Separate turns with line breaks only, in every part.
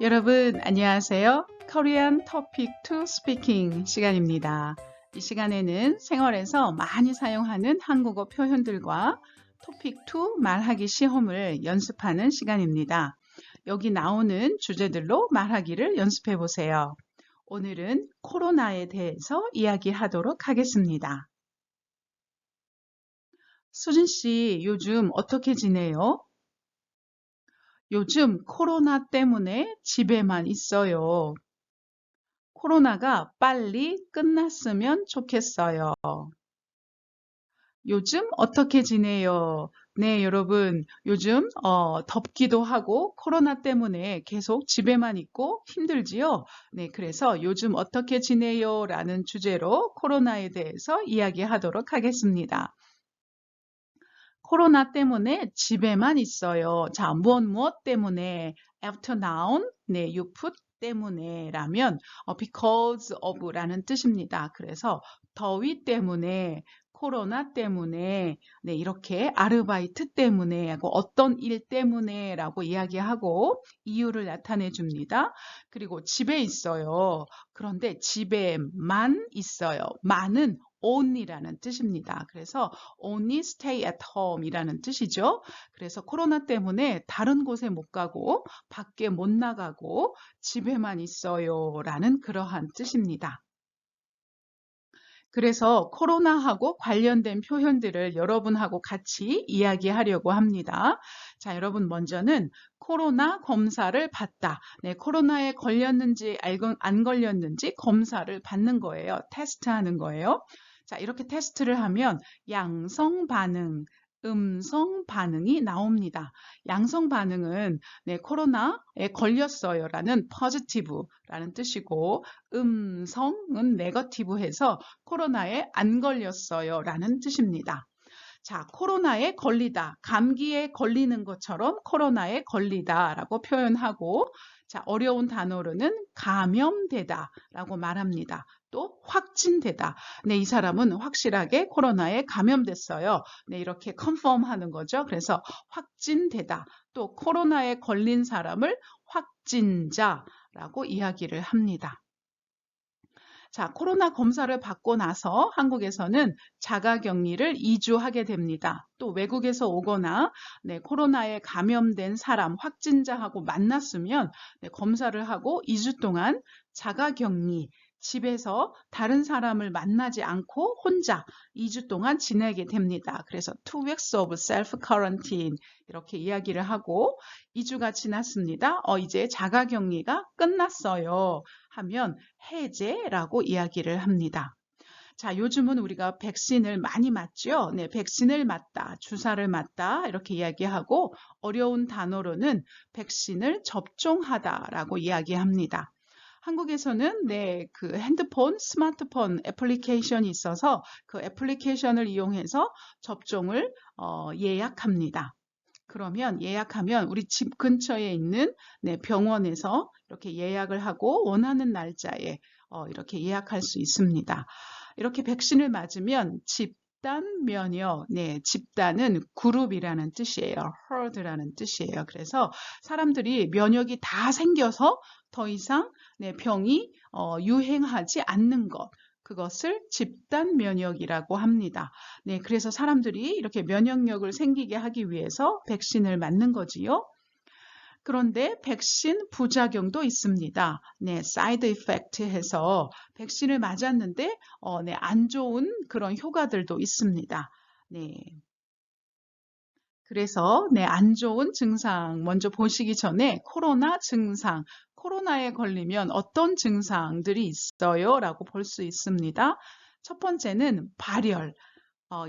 여러분 안녕하세요. Korean Topic to Speaking 시간입니다. 이 시간에는 생활에서 많이 사용하는 한국어 표현들과 Topic to 말하기 시험을 연습하는 시간입니다. 여기 나오는 주제들로 말하기를 연습해 보세요. 오늘은 코로나에 대해서 이야기하도록 하겠습니다. 수진 씨, 요즘 어떻게 지내요? 요즘 코로나 때문에 집에만 있어요. 코로나가 빨리 끝났으면 좋겠어요. 요즘 어떻게 지내요? 네, 여러분. 요즘 덥기도 하고 코로나 때문에 계속 집에만 있고 힘들지요? 네, 그래서 요즘 어떻게 지내요? 라는 주제로 코로나에 대해서 이야기하도록 하겠습니다. 코로나 때문에 집에만 있어요. 자, 무엇 때문에 after noun, 네, you put 때문에 라면 because of 라는 뜻입니다. 그래서 더위 때문에, 코로나 때문에, 네, 이렇게 아르바이트 때문에 하고 어떤 일 때문에 라고 이야기하고 이유를 나타내 줍니다. 그리고 집에 있어요. 그런데 집에만 있어요. 만은 only라는 뜻입니다. 그래서 only stay at home 이라는 뜻이죠. 그래서 코로나 때문에 다른 곳에 못 가고 밖에 못 나가고 집에만 있어요 라는 그러한 뜻입니다. 그래서 코로나하고 관련된 표현들을 여러분하고 같이 이야기하려고 합니다. 자, 여러분 먼저는 코로나 검사를 받다. 네, 코로나에 걸렸는지 안 걸렸는지 검사를 받는 거예요. 테스트하는 거예요. 자, 이렇게 테스트를 하면 양성 반응, 음성 반응이 나옵니다. 양성 반응은 네, 코로나에 걸렸어요라는 positive라는 뜻이고 음성은 negative 해서 코로나에 안 걸렸어요라는 뜻입니다. 자, 코로나에 걸리다, 감기에 걸리는 것처럼 코로나에 걸리다라고 표현하고, 자, 어려운 단어로는 감염되다라고 말합니다. 또 확진되다. 네, 이 사람은 확실하게 코로나에 감염됐어요. 네, 이렇게 컨펌하는 거죠. 그래서 확진되다. 또 코로나에 걸린 사람을 확진자라고 이야기를 합니다. 자, 코로나 검사를 받고 나서 한국에서는 자가격리를 2주 하게 됩니다. 또 외국에서 오거나 네, 코로나에 감염된 사람, 확진자하고 만났으면 네, 검사를 하고 2주 동안 자가격리, 집에서 다른 사람을 만나지 않고 혼자 2주 동안 지내게 됩니다. 그래서 2 weeks of self-quarantine 이렇게 이야기를 하고 2주가 지났습니다. 이제 자가격리가 끝났어요. 하면 해제라고 이야기를 합니다. 자, 요즘은 우리가 백신을 많이 맞죠? 네, 백신을 맞다, 주사를 맞다 이렇게 이야기하고 어려운 단어로는 백신을 접종하다라고 이야기합니다. 한국에서는 네, 그 핸드폰, 스마트폰 애플리케이션이 있어서 그 애플리케이션을 이용해서 접종을 예약합니다. 그러면 예약하면 우리 집 근처에 있는 네, 병원에서 이렇게 예약을 하고 원하는 날짜에 이렇게 예약할 수 있습니다. 이렇게 백신을 맞으면 집단 면역, 네, 집단은 그룹이라는 뜻이에요. herd라는 뜻이에요. 그래서 사람들이 면역이 다 생겨서 더 이상 네, 병이 유행하지 않는 것. 그것을 집단 면역이라고 합니다. 네, 그래서 사람들이 이렇게 면역력을 생기게 하기 위해서 백신을 맞는 거지요. 그런데 백신 부작용도 있습니다. 네, 사이드 이펙트 해서 백신을 맞았는데 네, 안 좋은 그런 효과들도 있습니다. 네. 그래서 네, 안 좋은 증상 먼저 보시기 전에 코로나 증상, 코로나에 걸리면 어떤 증상들이 있어요? 라고 볼 수 있습니다. 첫 번째는 발열,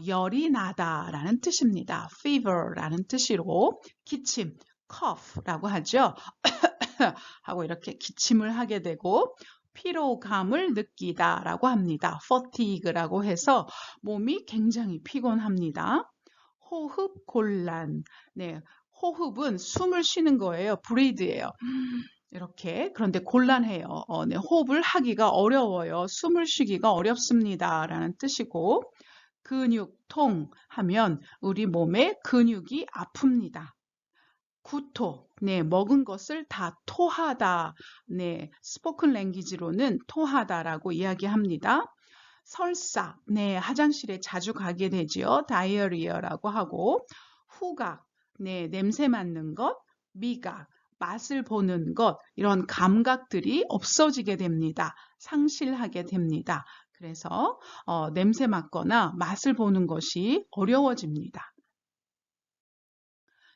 열이 나다라는 뜻입니다. fever라는 뜻으로 기침, cough라고 하죠. 하고 이렇게 기침을 하게 되고 피로감을 느끼다라고 합니다. fatigue라고 해서 몸이 굉장히 피곤합니다. 호흡 곤란. 네, 호흡은 숨을 쉬는 거예요. breathe예요. 이렇게 그런데 곤란해요. 네, 호흡을 하기가 어려워요. 숨을 쉬기가 어렵습니다라는 뜻이고 근육통 하면 우리 몸의 근육이 아픕니다. 구토, 네, 먹은 것을 다 토하다, 네, 스포큰 랭귀지로는 토하다라고 이야기합니다. 설사, 네, 화장실에 자주 가게 되지요. 다이어리어라고 하고, 후각, 네, 냄새 맡는 것, 미각, 맛을 보는 것, 이런 감각들이 없어지게 됩니다. 상실하게 됩니다. 그래서 냄새 맡거나 맛을 보는 것이 어려워집니다.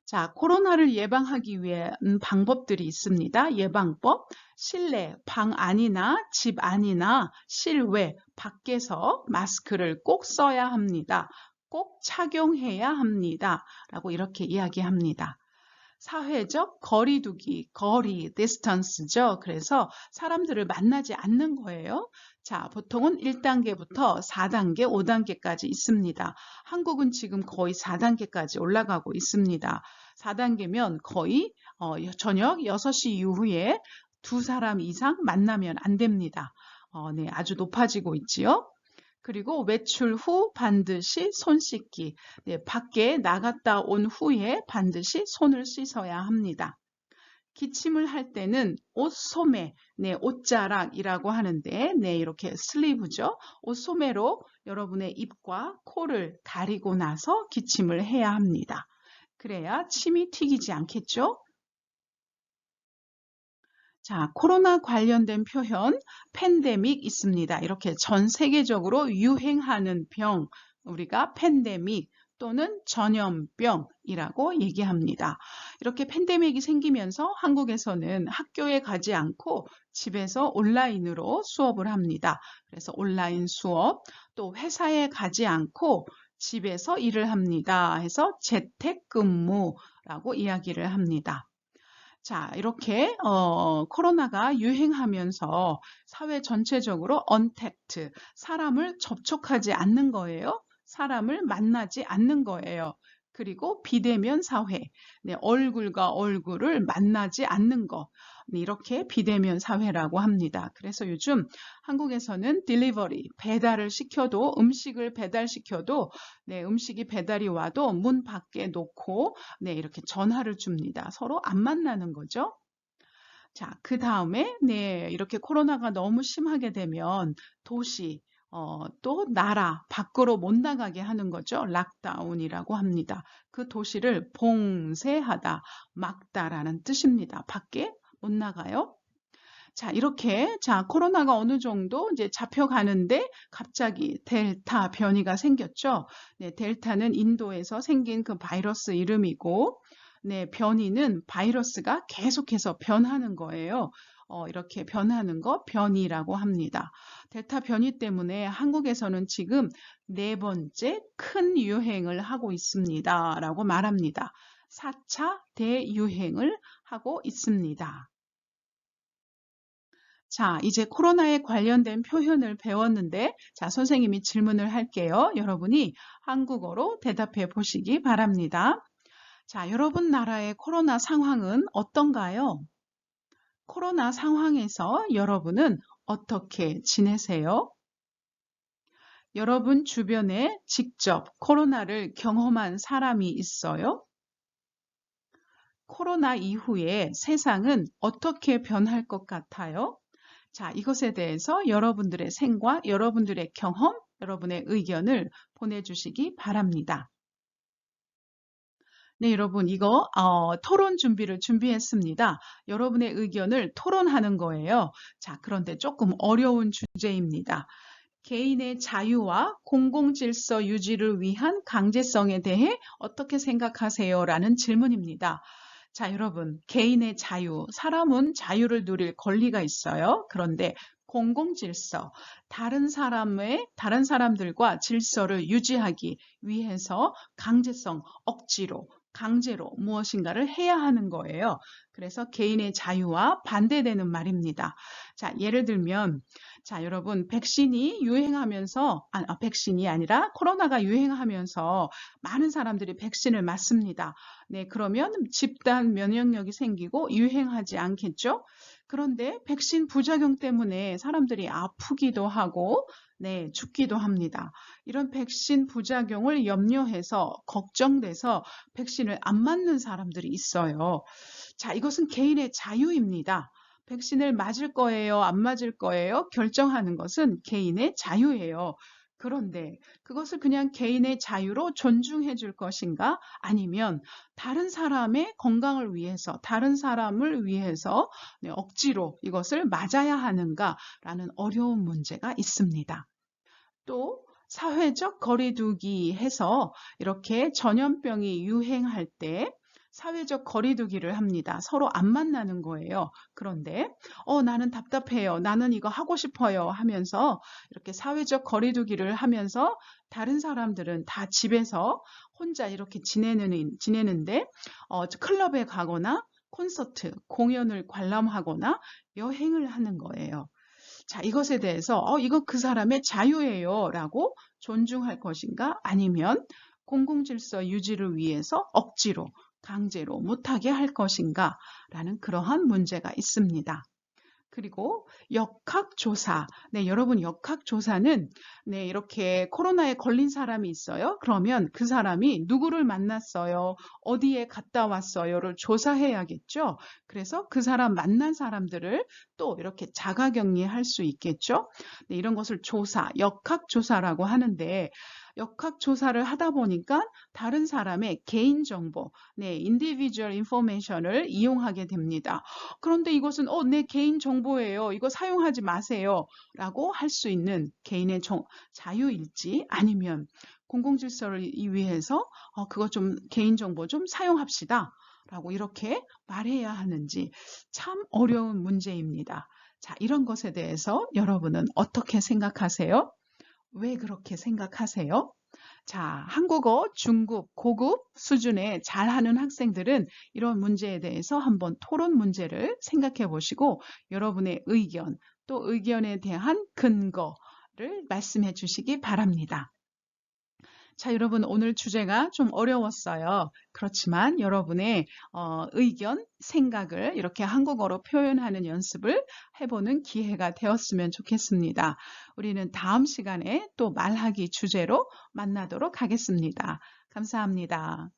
자, 코로나를 예방하기 위한 방법들이 있습니다. 예방법, 실내, 방 안이나 집 안이나 실외, 밖에서 마스크를 꼭 써야 합니다. 꼭 착용해야 합니다. 라고 이렇게 이야기합니다. 사회적 거리두기, 거리, distance죠. 그래서 사람들을 만나지 않는 거예요. 자, 보통은 1단계부터 4단계, 5단계까지 있습니다. 한국은 지금 거의 4단계까지 올라가고 있습니다. 4단계면 거의 저녁 6시 이후에 두 사람 이상 만나면 안 됩니다. 네, 아주 높아지고 있지요. 그리고 외출 후 반드시 손 씻기. 네, 밖에 나갔다 온 후에 반드시 손을 씻어야 합니다. 기침을 할 때는 옷소매, 네, 옷자락이라고 하는데, 네, 이렇게 슬리브죠. 옷소매로 여러분의 입과 코를 가리고 나서 기침을 해야 합니다. 그래야 침이 튀기지 않겠죠? 자, 코로나 관련된 표현, 팬데믹 있습니다. 이렇게 전 세계적으로 유행하는 병, 우리가 팬데믹 또는 전염병이라고 얘기합니다. 이렇게 팬데믹이 생기면서 한국에서는 학교에 가지 않고 집에서 온라인으로 수업을 합니다. 그래서 온라인 수업, 또 회사에 가지 않고 집에서 일을 합니다. 해서 재택근무라고 이야기를 합니다. 자, 이렇게 코로나가 유행하면서 사회 전체적으로 언택트, 사람을 접촉하지 않는 거예요. 사람을 만나지 않는 거예요. 그리고 비대면 사회, 네, 얼굴과 얼굴을 만나지 않는 거, 네, 이렇게 비대면 사회라고 합니다. 그래서 요즘 한국에서는 딜리버리, 배달을 시켜도 음식을 배달시켜도 네, 음식이 배달이 와도 문 밖에 놓고 네, 이렇게 전화를 줍니다. 서로 안 만나는 거죠. 자, 그 다음에 네, 이렇게 코로나가 너무 심하게 되면 도시, 또 나라 밖으로 못 나가게 하는 거죠. 락다운이라고 합니다. 그 도시를 봉쇄하다, 막다라는 뜻입니다. 밖에 못 나가요. 자, 이렇게, 자, 코로나가 어느 정도 이제 잡혀가는데 갑자기 델타 변이가 생겼죠. 네, 델타는 인도에서 생긴 그 바이러스 이름이고, 네, 변이는 바이러스가 계속해서 변하는 거예요. 이렇게 변하는 거 변이라고 합니다. 델타 변이 때문에 한국에서는 지금 네 번째 큰 유행을 하고 있습니다. 라고 말합니다. 4차 대유행을 하고 있습니다. 자, 이제 코로나에 관련된 표현을 배웠는데, 자, 선생님이 질문을 할게요. 여러분이 한국어로 대답해 보시기 바랍니다. 자, 여러분 나라의 코로나 상황은 어떤가요? 코로나 상황에서 여러분은 어떻게 지내세요? 여러분 주변에 직접 코로나를 경험한 사람이 있어요? 코로나 이후에 세상은 어떻게 변할 것 같아요? 자, 이것에 대해서 여러분들의 생각, 여러분들의 경험, 여러분의 의견을 보내주시기 바랍니다. 네, 여러분, 이거 토론 준비를 준비했습니다. 여러분의 의견을 토론하는 거예요. 자, 그런데 조금 어려운 주제입니다. 개인의 자유와 공공질서 유지를 위한 강제성에 대해 어떻게 생각하세요? 라는 질문입니다. 자, 여러분, 개인의 자유, 사람은 자유를 누릴 권리가 있어요. 그런데 공공질서, 다른 사람들과 질서를 유지하기 위해서 강제성, 억지로, 강제로 무엇인가를 해야 하는 거예요. 그래서 개인의 자유와 반대되는 말입니다. 자, 예를 들면, 자, 여러분, 백신이 유행하면서, 백신이 아니라 코로나가 유행하면서 많은 사람들이 백신을 맞습니다. 네, 그러면 집단 면역력이 생기고 유행하지 않겠죠? 그런데 백신 부작용 때문에 사람들이 아프기도 하고, 네, 죽기도 합니다. 이런 백신 부작용을 염려해서 걱정돼서 백신을 안 맞는 사람들이 있어요. 자, 이것은 개인의 자유입니다. 백신을 맞을 거예요, 안 맞을 거예요? 결정하는 것은 개인의 자유예요. 그런데 그것을 그냥 개인의 자유로 존중해 줄 것인가? 아니면 다른 사람의 건강을 위해서, 다른 사람을 위해서 억지로 이것을 맞아야 하는가라는 어려운 문제가 있습니다. 또 사회적 거리두기 해서 이렇게 전염병이 유행할 때 사회적 거리두기를 합니다. 서로 안 만나는 거예요. 그런데 나는 답답해요. 나는 이거 하고 싶어요 하면서 이렇게 사회적 거리두기를 하면서 다른 사람들은 다 집에서 혼자 이렇게 지내는데 클럽에 가거나 콘서트, 공연을 관람하거나 여행을 하는 거예요. 자, 이것에 대해서 이거 그 사람의 자유예요 라고 존중할 것인가? 아니면 공공질서 유지를 위해서 억지로 강제로 못하게 할 것인가? 라는 그러한 문제가 있습니다. 그리고 역학조사. 네, 여러분 역학조사는 네, 이렇게 코로나에 걸린 사람이 있어요. 그러면 그 사람이 누구를 만났어요? 어디에 갔다 왔어요?를 조사해야겠죠. 그래서 그 사람 만난 사람들을 또 이렇게 자가격리할 수 있겠죠. 네, 이런 것을 조사, 역학조사라고 하는데 역학조사를 하다 보니까 다른 사람의 개인정보, 네, individual information을 이용하게 됩니다. 그런데 이것은 내 개인 정보예요. 이거 사용하지 마세요. 라고 할 수 있는 개인의 자유일지 아니면 공공질서를 위해서 그거 좀 개인 정보 좀 사용합시다. 라고 이렇게 말해야 하는지 참 어려운 문제입니다. 자, 이런 것에 대해서 여러분은 어떻게 생각하세요? 왜 그렇게 생각하세요? 자, 한국어 중급, 고급 수준에 잘하는 학생들은 이런 문제에 대해서 한번 토론 문제를 생각해 보시고 여러분의 의견, 또 의견에 대한 근거를 말씀해 주시기 바랍니다. 자, 여러분 오늘 주제가 좀 어려웠어요. 그렇지만 여러분의 의견, 생각을 이렇게 한국어로 표현하는 연습을 해보는 기회가 되었으면 좋겠습니다. 우리는 다음 시간에 또 말하기 주제로 만나도록 하겠습니다. 감사합니다.